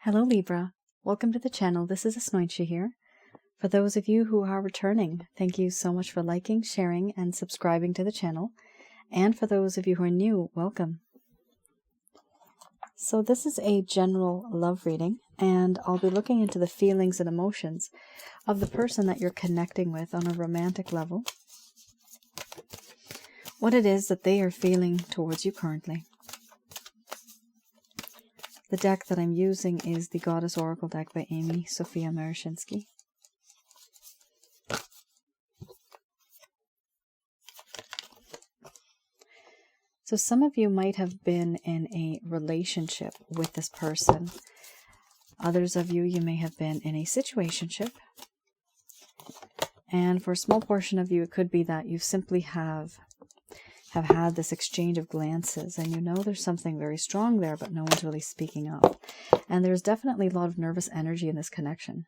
Hello Libra, welcome to the channel. This is Asnointia here. For those of you who are returning, thank you so much for liking, sharing, and subscribing to the channel. And for those of you who are new, welcome. So this is a general love reading, and I'll be looking into the feelings and emotions of the person that you're connecting with on a romantic level. What it is that they are feeling towards you currently. The deck that I'm using is the Goddess Oracle deck by Amy Sophia Marashinsky. So some of you might have been in a relationship with this person. Others of you may have been in a situationship. And for a small portion of you, it could be that you simply have had this exchange of glances, and you know there's something very strong there, but no one's really speaking up. And there's definitely a lot of nervous energy in this connection.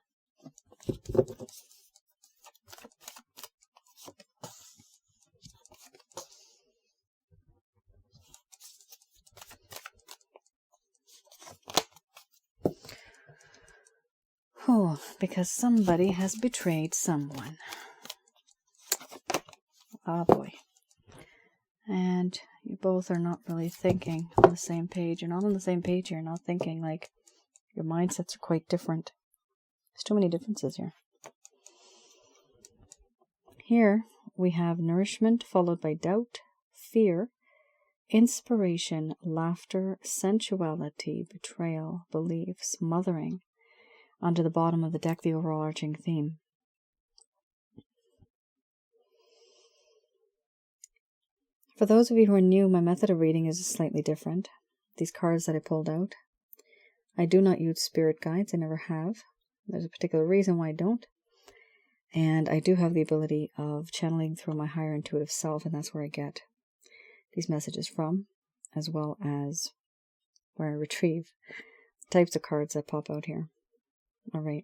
Oh, because somebody has betrayed someone. Oh boy. And you both are not really thinking on the same page. You're not on the same page here. You're not thinking, like, your mindsets are quite different. There's too many differences here. Here we have nourishment followed by doubt, fear, inspiration, laughter, sensuality, betrayal, beliefs, mothering. Onto the bottom of the deck, the overarching theme. For those of you who are new, my method of reading is slightly different. These cards that I pulled out, I do not use spirit guides. I never have. There's a particular reason why I don't. And I do have the ability of channeling through my higher intuitive self, and that's where I get these messages from, as well as where I retrieve the types of cards that pop out here. All right.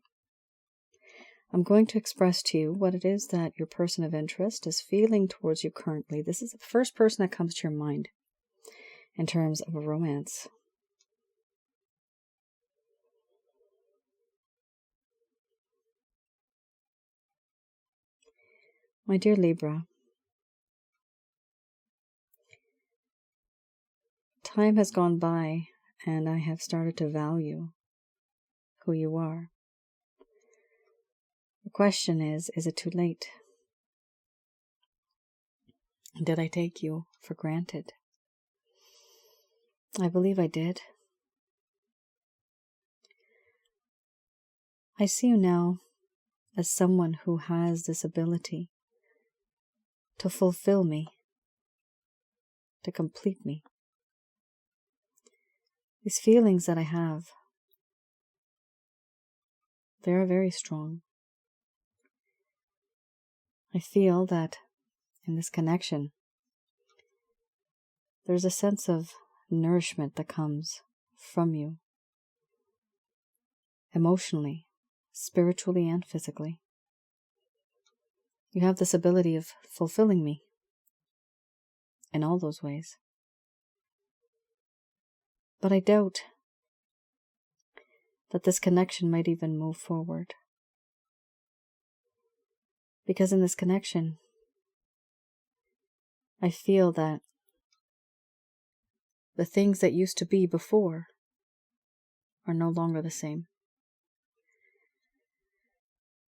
I'm going to express to you what it is that your person of interest is feeling towards you currently. This is the first person that comes to your mind in terms of a romance. My dear Libra, time has gone by and I have started to value who you are. The question is it too late? Did I take you for granted? I believe I did. I see you now as someone who has this ability to fulfill me, to complete me. These feelings that I have, they're very strong. I feel that in this connection, there's a sense of nourishment that comes from you, emotionally, spiritually, and physically. You have this ability of fulfilling me in all those ways. But I doubt that this connection might even move forward. Because in this connection, I feel that the things that used to be before are no longer the same.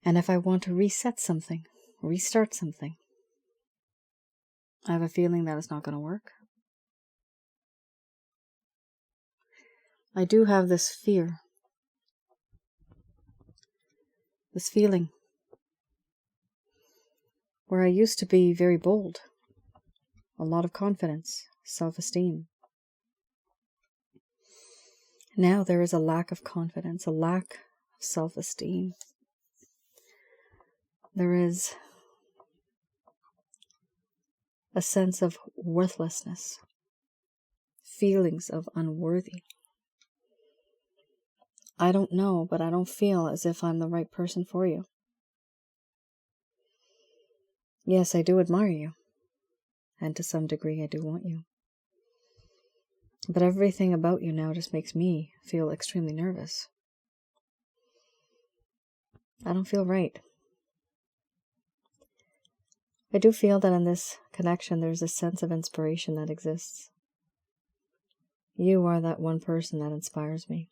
And if I want to reset something, restart something, I have a feeling that it's not going to work. I do have this fear, this feeling, where I used to be very bold, a lot of confidence, self-esteem. Now there is a lack of confidence, a lack of self-esteem. There is a sense of worthlessness, feelings of unworthy. I don't know, but I don't feel as if I'm the right person for you. Yes, I do admire you, and to some degree I do want you. But everything about you now just makes me feel extremely nervous. I don't feel right. I do feel that in this connection there's a sense of inspiration that exists. You are that one person that inspires me.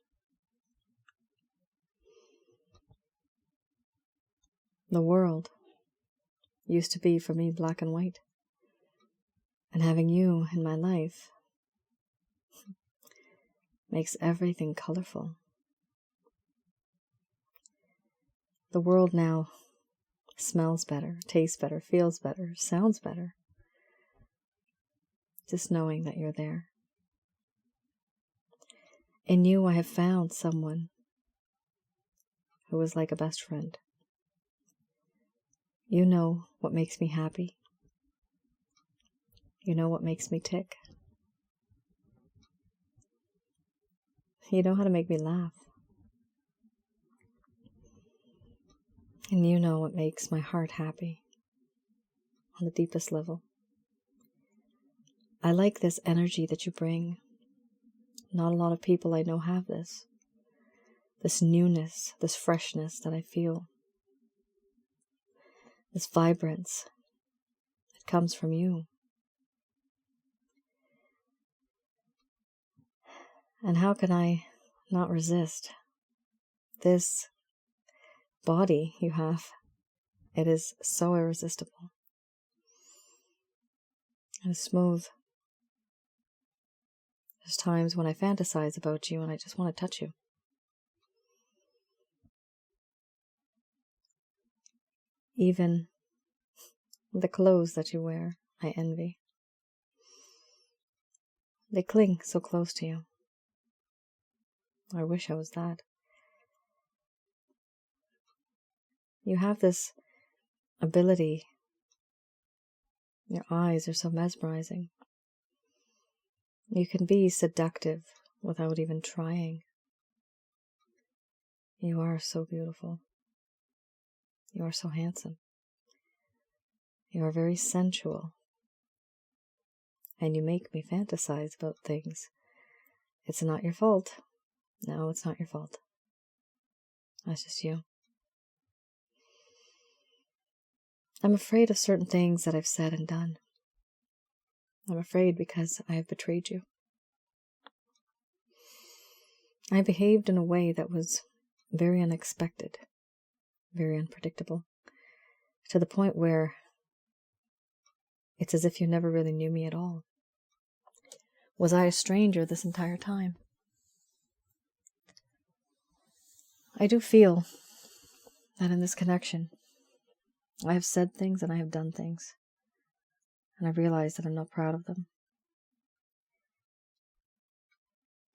The world used to be for me black and white. And having you in my life makes everything colorful. The world now smells better, tastes better, feels better, sounds better. Just knowing that you're there. In you, I have found someone who is like a best friend. You know what makes me happy. You know what makes me tick. You know how to make me laugh. And you know what makes my heart happy on the deepest level. I like this energy that you bring. Not a lot of people I know have this. This newness, this freshness that I feel. This vibrance. It comes from you. And how can I not resist this body you have? It is so irresistible. And smooth. There's times when I fantasize about you and I just want to touch you. Even the clothes that you wear, I envy. They cling so close to you. I wish I was that. You have this ability. Your eyes are so mesmerizing. You can be seductive without even trying. You are so beautiful. You are so handsome. You are very sensual. And you make me fantasize about things. It's not your fault. No, it's not your fault. That's just you. I'm afraid of certain things that I've said and done. I'm afraid because I have betrayed you. I behaved in a way that was very unexpected, very unpredictable, to the point where it's as if you never really knew me at all. Was I a stranger this entire time? I do feel that in this connection, I have said things and I have done things, and I realize that I'm not proud of them.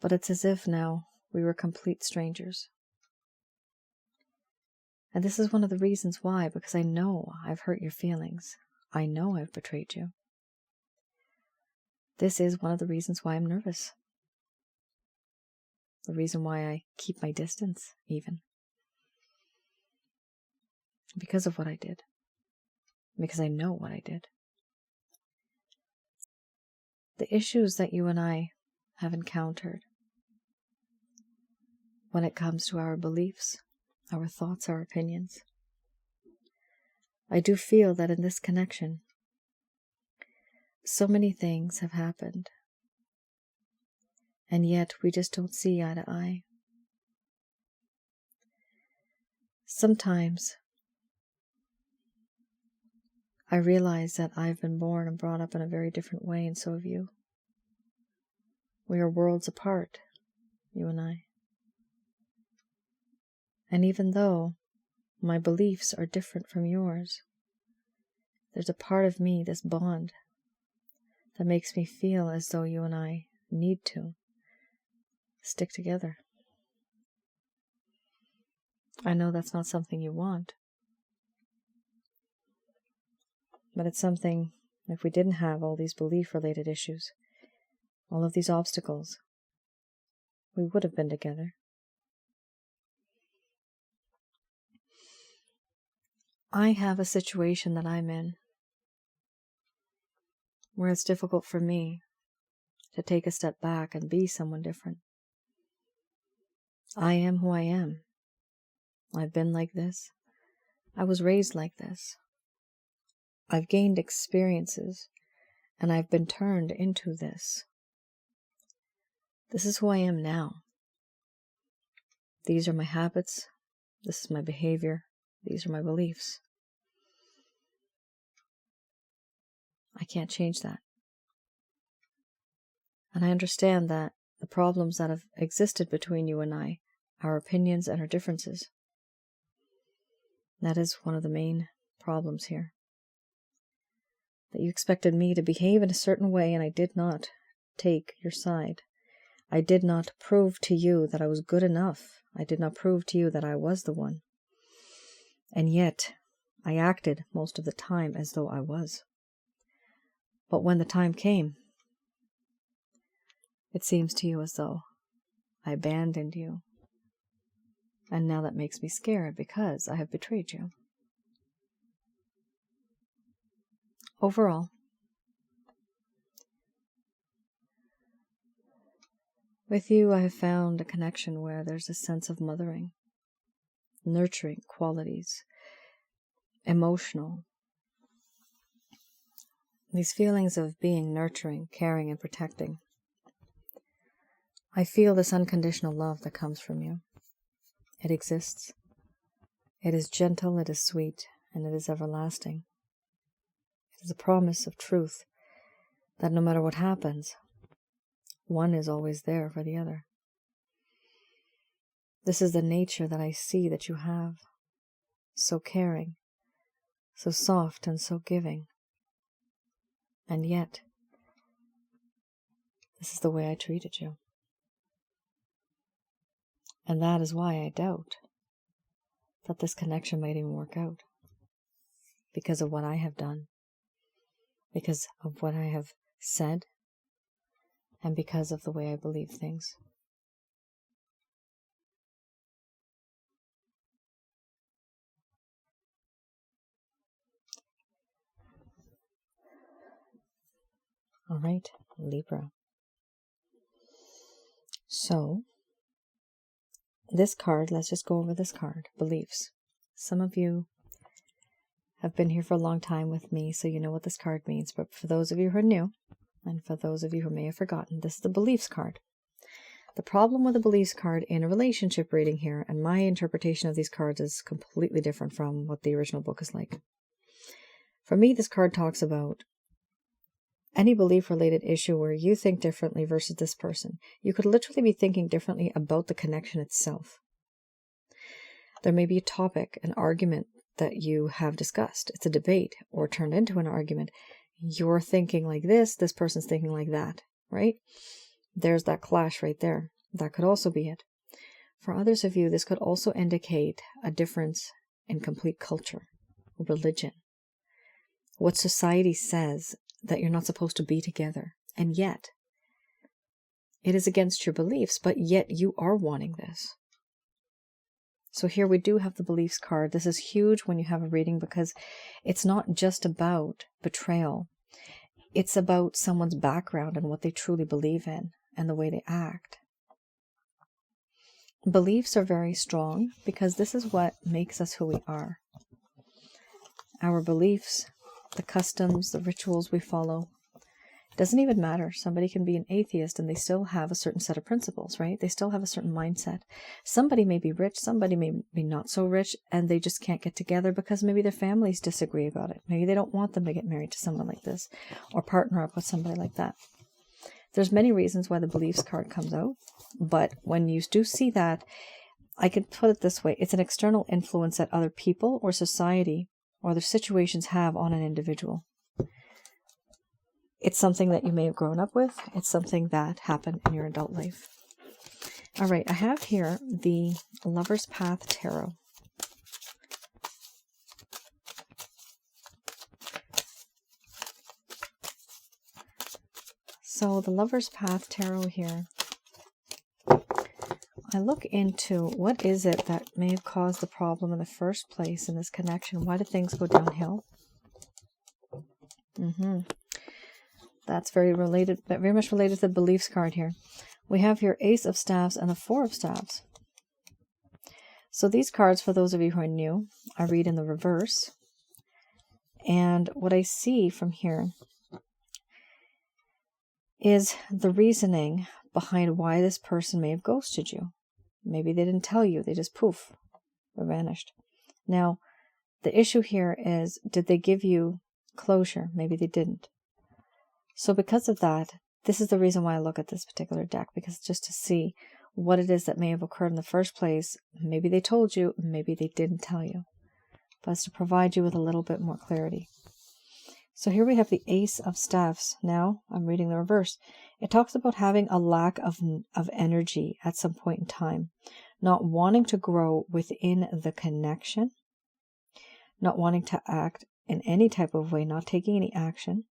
But it's as if now we were complete strangers. And this is one of the reasons why, because I know I've hurt your feelings. I know I've betrayed you. This is one of the reasons why I'm nervous. The reason why I keep my distance, even. Because of what I did. Because I know what I did. The issues that you and I have encountered when it comes to our beliefs, our thoughts, our opinions. I do feel that in this connection, so many things have happened, and yet we just don't see eye to eye. Sometimes I realize that I've been born and brought up in a very different way, and so have you. We are worlds apart, you and I. And even though my beliefs are different from yours, there's a part of me, this bond, that makes me feel as though you and I need to stick together. I know that's not something you want, but it's something, if we didn't have all these belief-related issues, all of these obstacles, we would have been together. I have a situation that I'm in where it's difficult for me to take a step back and be someone different. I am who I am. I've been like this. I was raised like this. I've gained experiences, and I've been turned into this. This is who I am now. These are my habits. This is my behavior. These are my beliefs. I can't change that. And I understand that the problems that have existed between you and I, our opinions and our differences, that is one of the main problems here. That you expected me to behave in a certain way, and I did not take your side. I did not prove to you that I was good enough. I did not prove to you that I was the one. And yet, I acted most of the time as though I was. But when the time came, it seems to you as though I abandoned you. And now that makes me scared because I have betrayed you. Overall, with you I have found a connection where there's a sense of mothering, nurturing qualities, emotional. These feelings of being nurturing, caring, and protecting. I feel this unconditional love that comes from you. It exists. It is gentle, it is sweet, and it is everlasting. It is a promise of truth that no matter what happens, one is always there for the other. This is the nature that I see that you have. So caring, so soft and so giving. And yet, this is the way I treated you. And that is why I doubt that this connection might even work out. Because of what I have done. Because of what I have said. And because of the way I believe things. All right, Libra. So, this card, let's just go over this card, beliefs. Some of you have been here for a long time with me, so you know what this card means. But for those of you who are new, and for those of you who may have forgotten, this is the beliefs card. The problem with the beliefs card in a relationship reading here, and my interpretation of these cards is completely different from what the original book is like. For me, this card talks about any belief-related issue where you think differently versus this person. You could literally be thinking differently about the connection itself. There may be a topic, an argument that you have discussed. It's a debate or turned into an argument. You're thinking like this person's thinking like that, right? There's that clash right there. That could also be it. For others of you, this could also indicate a difference in complete culture, religion, what society says that you're not supposed to be together. And yet, it is against your beliefs, but yet you are wanting this. So here we do have the beliefs card. This is huge when you have a reading because it's not just about betrayal. It's about someone's background and what they truly believe in and the way they act. Beliefs are very strong because this is what makes us who we are. Our beliefs, the customs, the rituals we follow. It doesn't even matter. Somebody can be an atheist and they still have a certain set of principles, right? They still have a certain mindset. Somebody may be rich, somebody may be not so rich, and they just can't get together because maybe their families disagree about it. Maybe they don't want them to get married to someone like this or partner up with somebody like that. There's many reasons why the beliefs card comes out, but when you do see that, I could put it this way. It's an external influence that other people or society or other situations have on an individual. It's something that you may have grown up with. It's something that happened in your adult life. All right, I have here the Lover's Path Tarot. So the Lover's Path Tarot here, I look into what is it that may have caused the problem in the first place in this connection. Why did things go downhill? That's very much related to the beliefs card here. We have here Ace of Staves and the Four of Staves. So these cards, for those of you who are new, I read in the reverse. And what I see from here is the reasoning behind why this person may have ghosted you. Maybe they didn't tell you, they just poof, or vanished. Now, the issue here is, did they give you closure? Maybe they didn't. So because of that, this is the reason why I look at this particular deck, because just to see what it is that may have occurred in the first place. Maybe they told you, maybe they didn't tell you. But it's to provide you with a little bit more clarity. So here we have the Ace of Staffs. Now I'm reading the reverse. It talks about having a lack of energy at some point in time, not wanting to grow within the connection, not wanting to act in any type of way, not taking any action,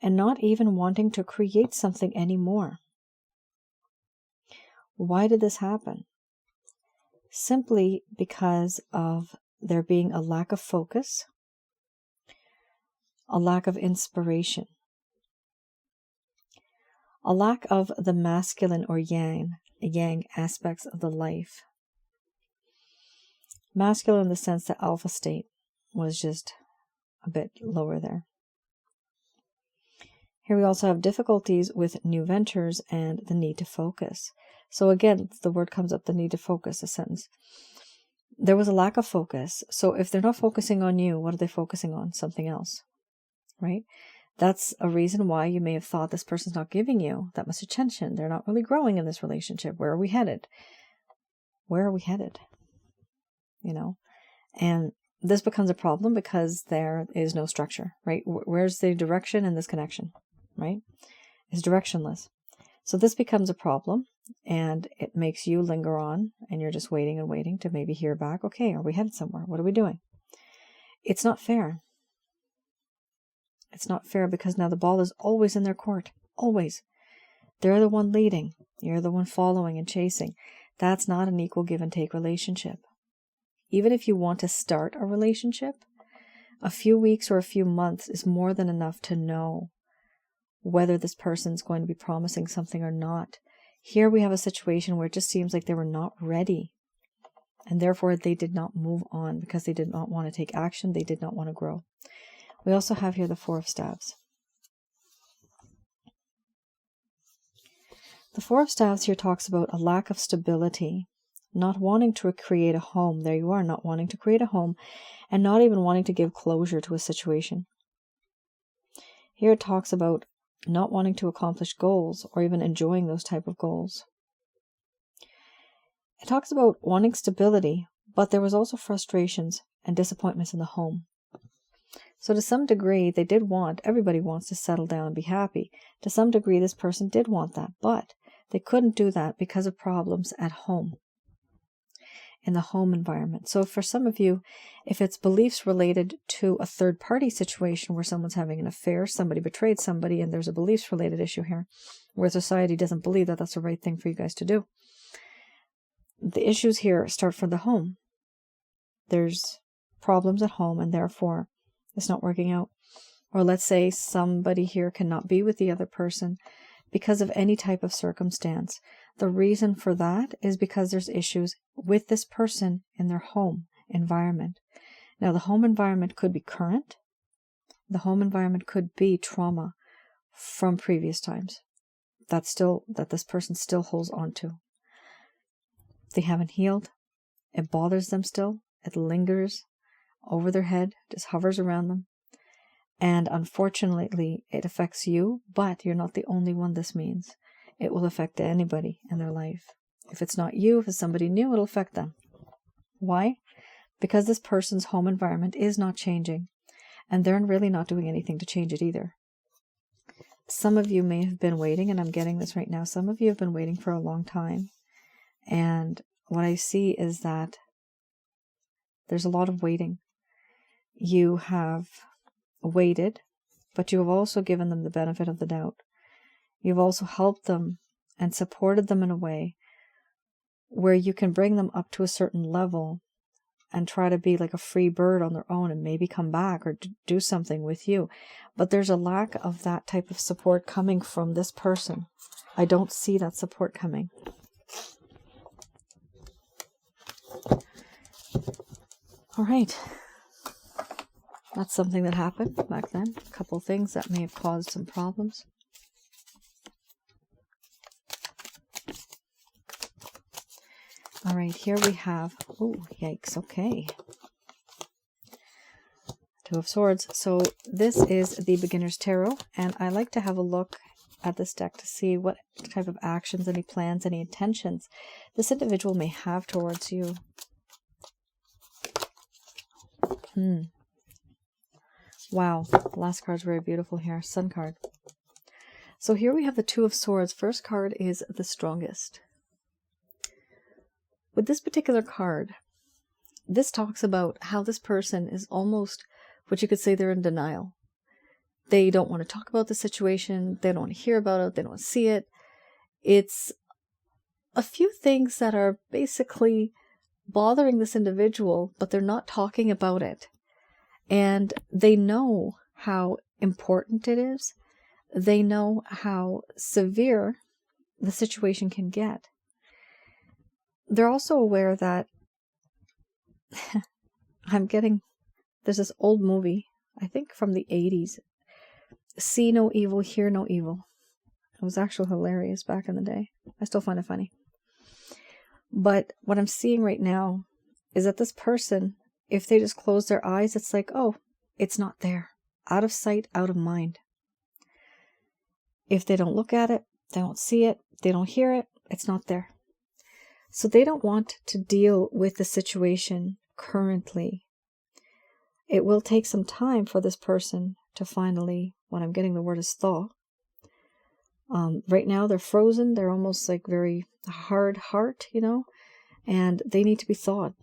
and not even wanting to create something anymore. Why did this happen? Simply because of there being a lack of focus, a lack of inspiration, a lack of the masculine or yang aspects of the life. Masculine in the sense that alpha state was just a bit lower there. Here we also have difficulties with new ventures and the need to focus. So again, the word comes up, the need to focus, a sentence. There was a lack of focus. So if they're not focusing on you, what are they focusing on? Something else, right? That's a reason why you may have thought this person's not giving you that much attention. They're not really growing in this relationship. Where are we headed? Where are we headed? You know, and this becomes a problem because there is no structure, right? Where's the direction in this connection, right? It's directionless. So this becomes a problem, and it makes you linger on, and you're just waiting and waiting to maybe hear back. Okay, are we headed somewhere? What are we doing? It's not fair. It's not fair because now the ball is always in their court. Always. They're the one leading. You're the one following and chasing. That's not an equal give and take relationship. Even if you want to start a relationship, a few weeks or a few months is more than enough to know whether this person's going to be promising something or not. Here we have a situation where it just seems like they were not ready, and therefore they did not move on because they did not want to take action. They did not want to grow. We also have here the Four of Staves. The Four of Staves here talks about a lack of stability, not wanting to create a home. There you are, not wanting to create a home, and not even wanting to give closure to a situation. Here it talks about not wanting to accomplish goals or even enjoying those type of goals. It talks about wanting stability, but there was also frustrations and disappointments in the home. So to some degree, they did want, everybody wants to settle down and be happy. To some degree, this person did want that, but they couldn't do that because of problems at home, in the home environment. So for some of you, if it's beliefs related to a third-party situation where someone's having an affair, somebody betrayed somebody, and there's a beliefs-related issue here, where society doesn't believe that that's the right thing for you guys to do. The issues here start from the home. There's problems at home, and therefore it's not working out. Or let's say somebody here cannot be with the other person because of any type of circumstance. The reason for that is because there's issues with this person in their home environment. Now, the home environment could be current. The home environment could be trauma from previous times that this person still holds on to. They haven't healed. It bothers them still. It lingers over their head, just hovers around them. And unfortunately, it affects you, but you're not the only one this means. It will affect anybody in their life. If it's not you, if it's somebody new, it'll affect them. Why? Because this person's home environment is not changing, and they're really not doing anything to change it either. Some of you may have been waiting, and I'm getting this right now. Some of you have been waiting for a long time. And what I see is that there's a lot of waiting. You have waited, but you have also given them the benefit of the doubt. You've also helped them and supported them in a way where you can bring them up to a certain level and try to be like a free bird on their own and maybe come back or do something with you. But there's a lack of that type of support coming from this person. I don't see that support coming. All right. That's something that happened back then. A couple of things that may have caused some problems. All right, here we have, oh, yikes, okay. Two of Swords. So this is the Beginner's Tarot, and I like to have a look at this deck to see what type of actions, any plans, any intentions this individual may have towards you. Wow, the last card is very beautiful here. Sun card. So here we have the Two of Swords. First card is the Strongest. With this particular card, this talks about how this person is almost, what you could say, they're in denial. They don't want to talk about the situation. They don't want to hear about it. They don't want to see it. It's a few things that are basically bothering this individual, but they're not talking about it. And they know how important it is. They know how severe the situation can get. They're also aware that there's this old movie, I think from the 80s, See No Evil, Hear No Evil. It was actually hilarious back in the day. I still find it funny. But what I'm seeing right now is that this person, if they just close their eyes, it's like, oh, it's not there. Out of sight, out of mind. If they don't look at it, they don't see it, they don't hear it, it's not there. So they don't want to deal with the situation currently. It will take some time for this person to finally, what I'm getting the word is thaw. Right now they're frozen. They're almost like very hard heart, and they need to be thawed.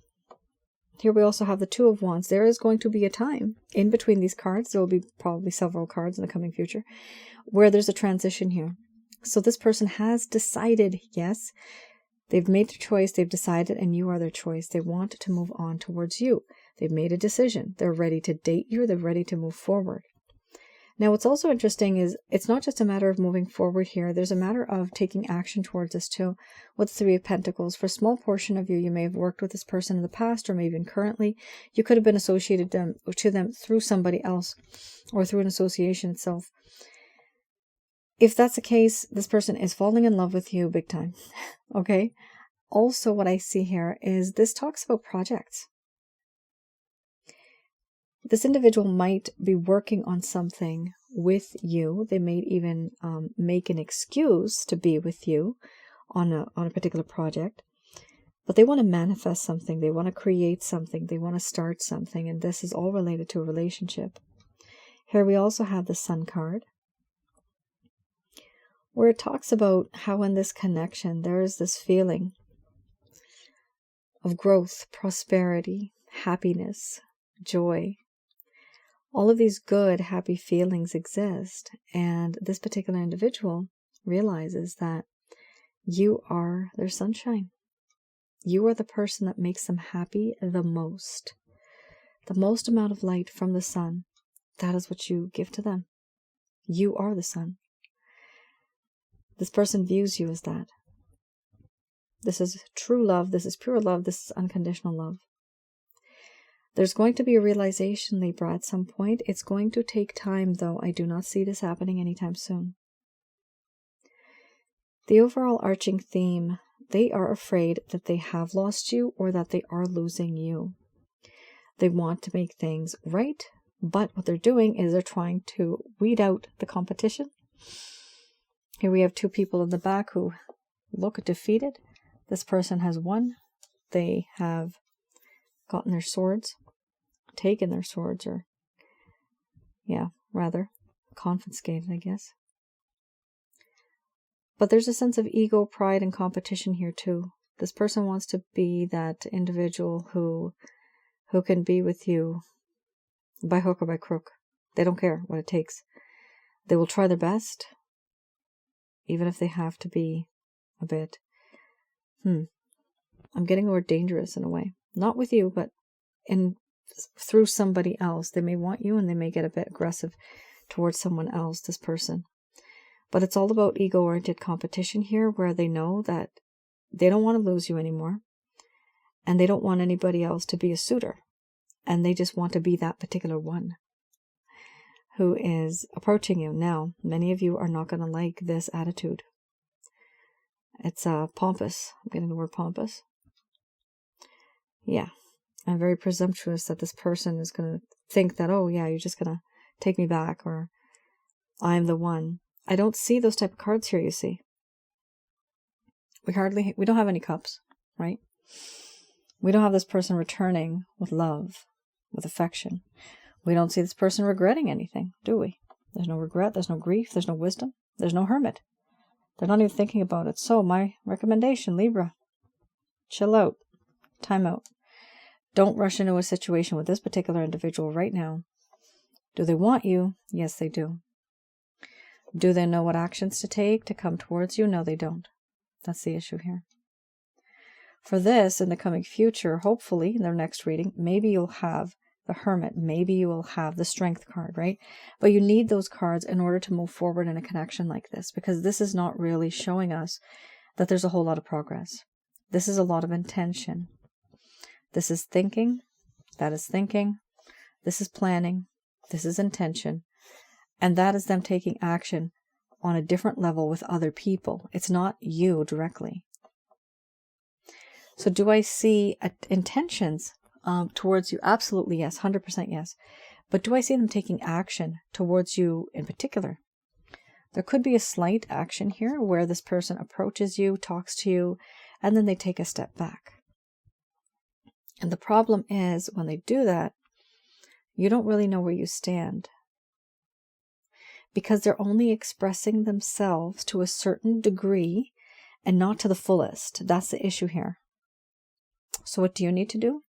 Here we also have the Two of Wands. There is going to be a time in between these cards. There will be probably several cards in the coming future where there's a transition here. So this person has decided, yes, they've made their choice, they've decided, and you are their choice. They want to move on towards you. They've made a decision. They're ready to date you. They're ready to move forward. Now, what's also interesting is it's not just a matter of moving forward here. There's a matter of taking action towards this too. With the Three of Pentacles, for a small portion of you, you may have worked with this person in the past or maybe even currently. You could have been associated to them through somebody else or through an association itself. If that's the case, this person is falling in love with you big time. Okay? Also, what I see here is this talks about projects. This individual might be working on something with you. They may even make an excuse to be with you on a particular project. But they want to manifest something. They want to create something. They want to start something. And this is all related to a relationship. Here we also have the Sun card, where it talks about how in this connection there is this feeling of growth, prosperity, happiness, joy. All of these good, happy feelings exist, and this particular individual realizes that you are their sunshine. You are the person that makes them happy the most. The most amount of light from the sun, that is what you give to them. You are the sun. This person views you as that. This is true love. This is pure love. This is unconditional love. There's going to be a realization, Libra, at some point. It's going to take time, though. I do not see this happening anytime soon. The overall arching theme, they are afraid that they have lost you or that they are losing you. They want to make things right, but what they're doing is they're trying to weed out the competition. Here we have two people in the back who look defeated. This person has won. They have gotten their swords, taken their swords, or rather confiscated, I guess. But there's a sense of ego, pride, and competition here too. This person wants to be that individual who can be with you by hook or by crook. They don't care what it takes. They will try their best, even if they have to be a bit, I'm getting the word dangerous in a way. Not with you, but through somebody else. They may want you and they may get a bit aggressive towards someone else, this person. But it's all about ego-oriented competition here, where they know that they don't want to lose you anymore. And they don't want anybody else to be a suitor. and they just want to be that particular one who is approaching you. Now, many of you are not going to like this attitude. It's pompous. I'm getting the word pompous. Yeah, I'm very presumptuous that this person is going to think that, oh yeah, you're just going to take me back, or I'm the one. I don't see those type of cards here, you see. We don't have any cups, right? We don't have this person returning with love, with affection. We don't see this person regretting anything, do we? There's no regret, there's no grief, there's no wisdom, there's no hermit. They're not even thinking about it. So my recommendation, Libra, chill out, time out. Don't rush into a situation with this particular individual right now. Do they want you? Yes, they do. Do they know what actions to take to come towards you? No, they don't. That's the issue here. For this, in the coming future, hopefully, in their next reading, maybe you'll have the Hermit. Maybe you will have the Strength card, right? But you need those cards in order to move forward in a connection like this, because this is not really showing us that there's a whole lot of progress. This is a lot of intention. This is thinking. That is thinking. This is planning. This is intention. And that is them taking action on a different level with other people. It's not you directly. So do I see intentions towards you? Absolutely yes, 100% yes. But do I see them taking action towards you in particular? There could be a slight action here where this person approaches you, talks to you, and then they take a step back. And the problem is when they do that, you don't really know where you stand, because they're only expressing themselves to a certain degree and not to the fullest. That's the issue here. So what do you need to do?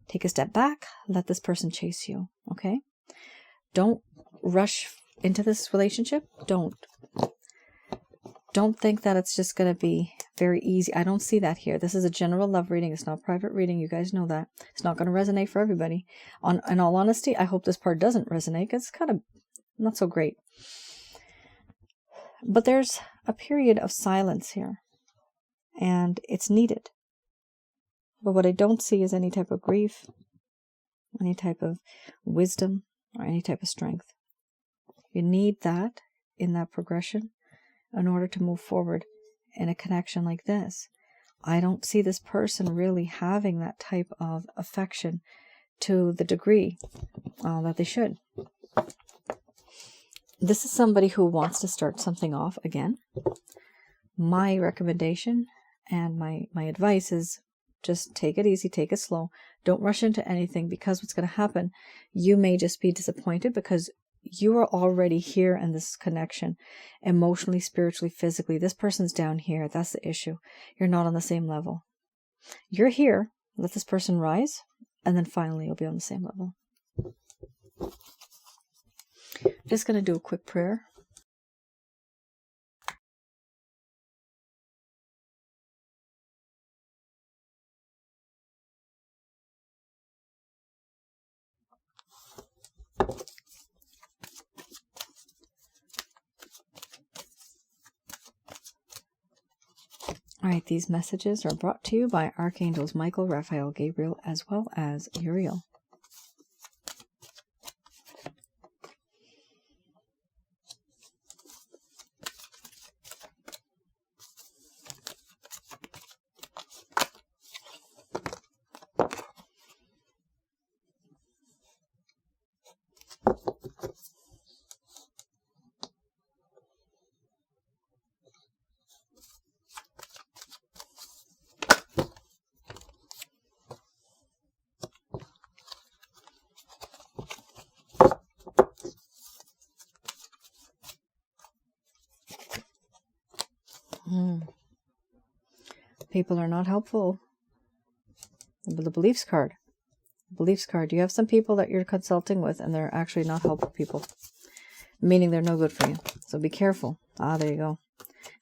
Take a step back, let this person chase you, okay? Don't rush into this relationship. Don't think that it's just going to be very easy. I don't see that here. This is a general love reading. It's not private reading. You guys know that. It's not going to resonate for everybody. In all honesty, I hope this part doesn't resonate, because it's kind of not so great. But there's a period of silence here, and it's needed. But what I don't see is any type of grief, any type of wisdom, or any type of strength. You need that in that progression in order to move forward in a connection like this. I don't see this person really having that type of affection to the degree that they should. This is somebody who wants to start something off again. My recommendation and my advice is just take it easy, take it slow. Don't rush into anything, because what's going to happen, you may just be disappointed because you are already here in this connection, emotionally, spiritually, physically. This person's down here. That's the issue. You're not on the same level. You're here. Let this person rise, and then finally you'll be on the same level. Just going to do a quick prayer. All right, these messages are brought to you by Archangels Michael, Raphael, Gabriel, as well as Uriel. People are not helpful. The beliefs card. Beliefs card. You have some people that you're consulting with, and they're actually not helpful people, meaning they're no good for you. So be careful. There you go.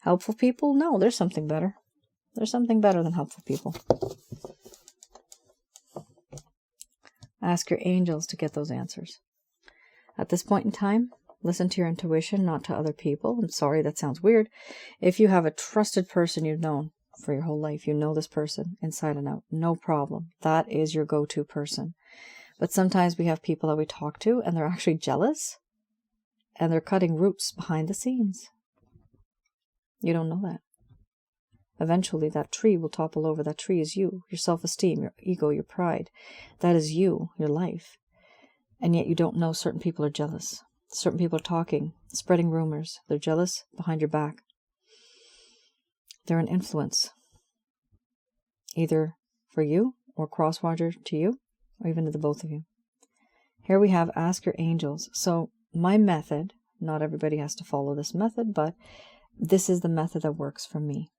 Helpful people? No, there's something better. There's something better than helpful people. Ask your angels to get those answers. At this point in time, listen to your intuition, not to other people. I'm sorry, that sounds weird. If you have a trusted person you've known for your whole life, you know this person inside and out, no problem. That is your go-to person. But sometimes we have people that we talk to and they're actually jealous and they're cutting roots behind the scenes. You don't know that. Eventually that tree will topple over. That tree is you, your self-esteem, your ego, your pride. That is you, your life. And yet you don't know certain people are jealous. Certain people are talking, spreading rumors. They're jealous behind your back. They're an influence, either for you or crosswatcher to you, or even to the both of you. Here we have ask your angels. So my method, not everybody has to follow this method, but this is the method that works for me.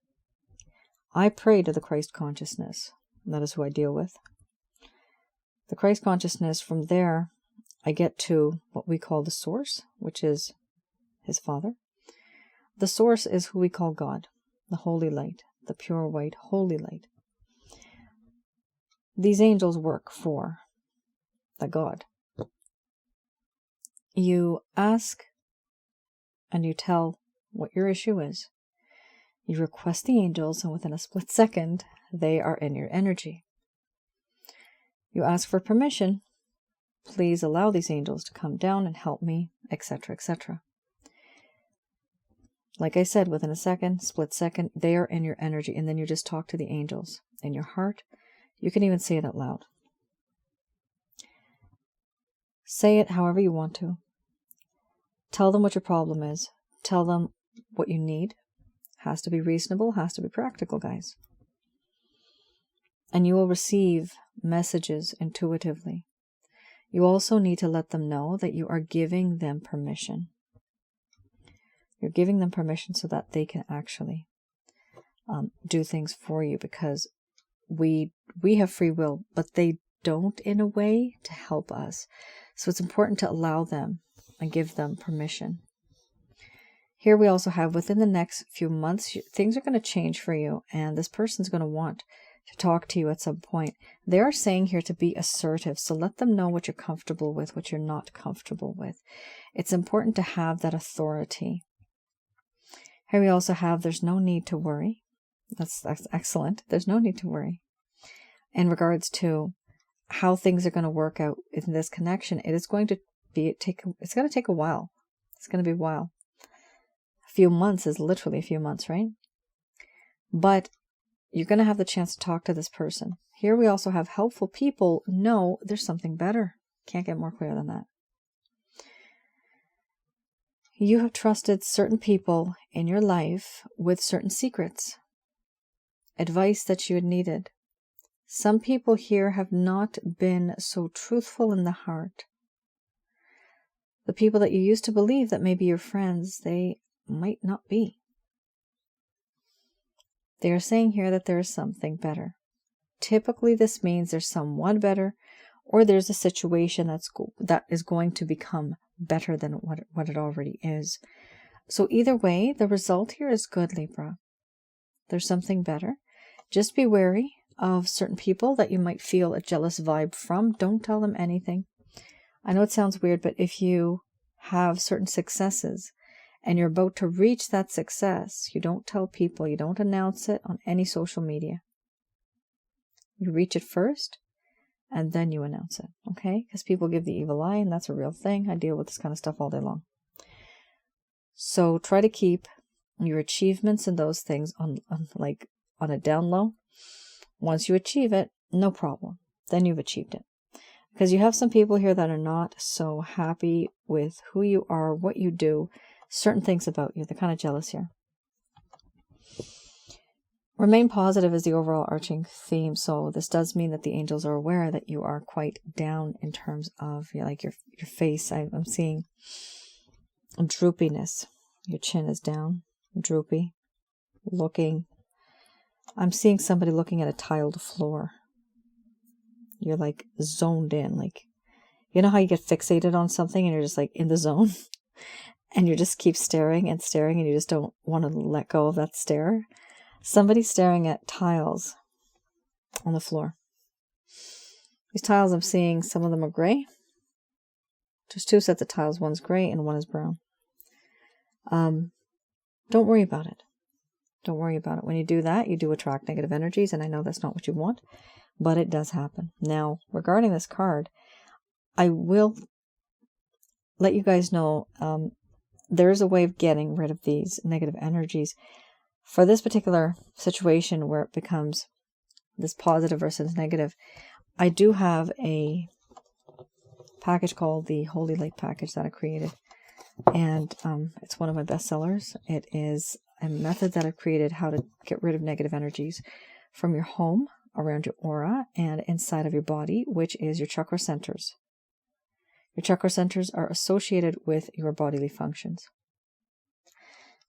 I pray to the Christ consciousness. That is who I deal with. The Christ consciousness, from there, I get to what we call the source, which is his Father. The source is who we call God, the holy light, the pure white holy light. These angels work for the God. You ask and you tell what your issue is. You request the angels, and within a split second, they are in your energy. You ask for permission. Please allow these angels to come down and help me, etc., etc. Like I said, within a second, split second, they are in your energy, and then you just talk to the angels in your heart. You can even say it out loud. Say it however you want to. Tell them what your problem is. Tell them what you need. Has to be reasonable, has to be practical, guys. And you will receive messages intuitively. You also need to let them know that you are giving them permission. You're giving them permission so that they can actually do things for you, because we have free will, but they don't, in a way, to help us. So it's important to allow them and give them permission. Here we also have, within the next few months, things are going to change for you, and this person's going to want to talk to you at some point. They are saying here to be assertive, so let them know what you're comfortable with, what you're not comfortable with. It's important to have that authority. Here we also have, there's no need to worry. That's excellent. There's no need to worry. In regards to how things are going to work out in this connection, it's going to take a while. It's going to be a while. A few months is literally a few months, right? But you're going to have the chance to talk to this person. Here we also have helpful people. No, there's something better. Can't get more clear than that. You have trusted certain people in your life with certain secrets, advice that you had needed. Some people here have not been so truthful in the heart. The people that you used to believe that may be your friends, they might not be. They are saying here that there is something better. Typically, this means there's someone better, or there's a situation that is going to become better than what it already is. So either way, the result here is good, Libra. There's something better. Just be wary of certain people that you might feel a jealous vibe from. Don't tell them anything. I know it sounds weird, but if you have certain successes and you're about to reach that success, you don't tell people, you don't announce it on any social media. You reach it first, and then you announce it, okay? Because people give the evil eye, and that's a real thing. I deal with this kind of stuff all day long. So try to keep your achievements and those things on a down low. Once you achieve it, no problem. Then you've achieved it. Because you have some people here that are not so happy with who you are, what you do, certain things about you. They're kind of jealous here. Remain positive is the overall arching theme. So this does mean that the angels are aware that you are quite down in terms of your face. I'm seeing droopiness. Your chin is down, droopy, looking. I'm seeing somebody looking at a tiled floor. You're like zoned in, like, you know how you get fixated on something and you're just like in the zone and you just keep staring and staring and you just don't want to let go of that stare. Somebody's staring at tiles on the floor. These tiles I'm seeing, some of them are gray. There's two sets of tiles. One's gray and one is brown. Don't worry about it. Don't worry about it. When you do that, you do attract negative energies, and I know that's not what you want, but it does happen. Now, regarding this card, I will let you guys know there is a way of getting rid of these negative energies. For this particular situation where it becomes this positive versus negative, I do have a package called the Holy Light package that I created. And it's one of my best sellers. It is a method that I've created how to get rid of negative energies from your home, around your aura, and inside of your body, which is your chakra centers. Your chakra centers are associated with your bodily functions.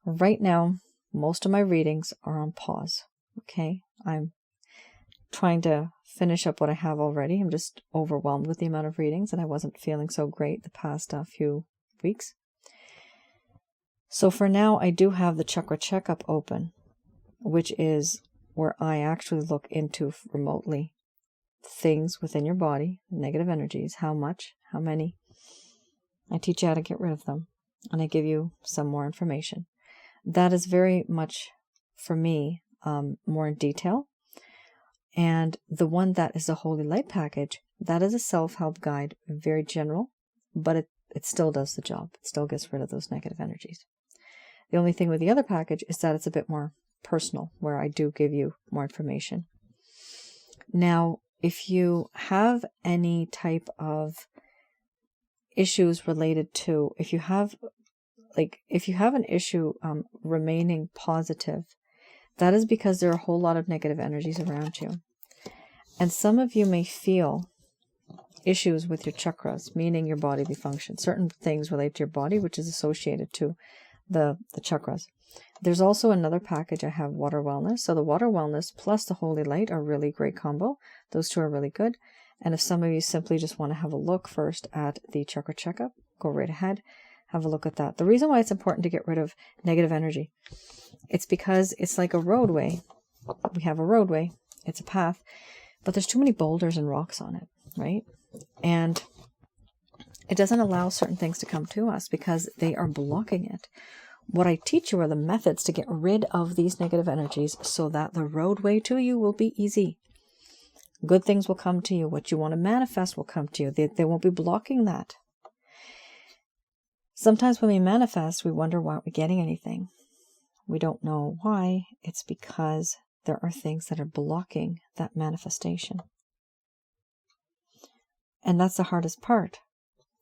Right now, most of my readings are on pause. Okay, I'm trying to finish up what I have already. I'm just overwhelmed with the amount of readings, and I wasn't feeling so great the past few weeks. So for now, I do have the chakra checkup open, which is where I actually look into remotely things within your body, negative energies, how much, how many. I teach you how to get rid of them, and I give you some more information. That is very much, for me, more in detail. And the one that is a Holy Light package, that is a self-help guide, very general, but it still does the job. It still gets rid of those negative energies. The only thing with the other package is that it's a bit more personal, where I do give you more information. Now, if you have any type of issues related to, if you have an issue remaining positive, that is because there are a whole lot of negative energies around you. And some of you may feel issues with your chakras, meaning your bodily function. Certain things relate to your body, which is associated to the chakras. There's also another package I have, Water Wellness. So the Water Wellness plus the Holy Light are really great combo. Those two are really good. And if some of you simply just want to have a look first at the chakra checkup, go right ahead, have a look at that. The reason why it's important to get rid of negative energy, it's because it's like a roadway. We have a roadway, it's a path, but there's too many boulders and rocks on it, right? And it doesn't allow certain things to come to us because they are blocking it. What I teach you are the methods to get rid of these negative energies so that the roadway to you will be easy. Good things will come to you. What you want to manifest will come to you. They won't be blocking that. Sometimes when we manifest, we wonder why aren't we getting anything. We don't know why. It's because there are things that are blocking that manifestation. And that's the hardest part.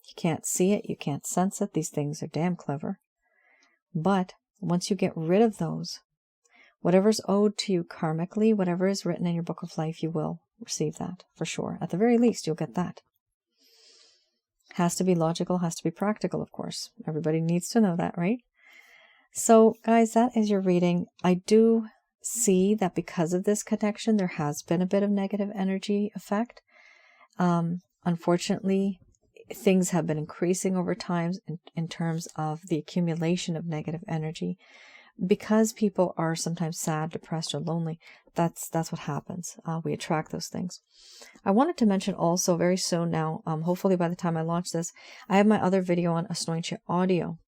You can't see it. You can't sense it. These things are damn clever. But once you get rid of those, whatever's owed to you karmically, whatever is written in your book of life, you will receive that for sure. At the very least, you'll get that. Has to be logical, has to be practical, of course. Everybody needs to know that, right? So, guys, that is your reading. I do see that because of this connection, there has been a bit of negative energy effect. Unfortunately, things have been increasing over time in terms of the accumulation of negative energy. Because people are sometimes sad, depressed, or lonely, that's what happens. We attract those things. I wanted to mention also very soon now, hopefully by the time I launch this, I have my other video on Asnointia audio,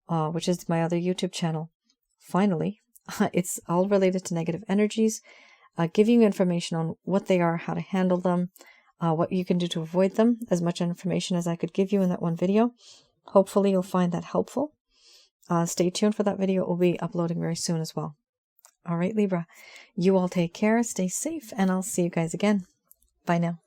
which is my other YouTube channel. Finally, it's all related to negative energies, giving you information on what they are, how to handle them, what you can do to avoid them, as much information as I could give you in that one video. Hopefully you'll find that helpful. Stay tuned for that video. It will be uploading very soon as well. All right, Libra, you all take care, stay safe, and I'll see you guys again. Bye now.